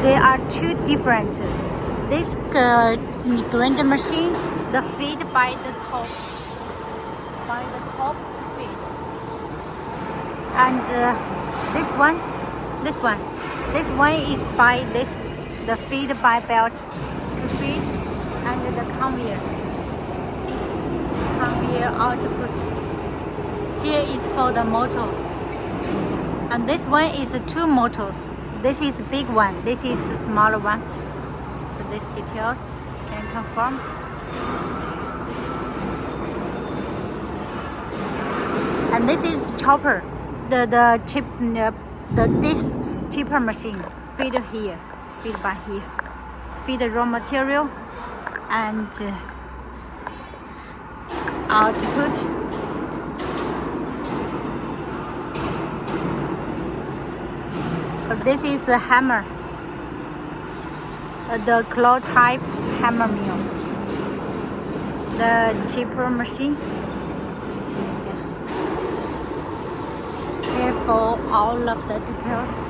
They are two different. This grinder machine, the feed by the top feed, and this one is by the feed by belt to feed, and the conveyor output. Here is for the motor, and this one is two motors. This is big one, this is a smaller one. So these details can confirm. And this is chopper, this chipper machine feed by here, feed the raw material and output. So this is a hammer, the claw type hammer mill, the chipper machine. Here for all of the details.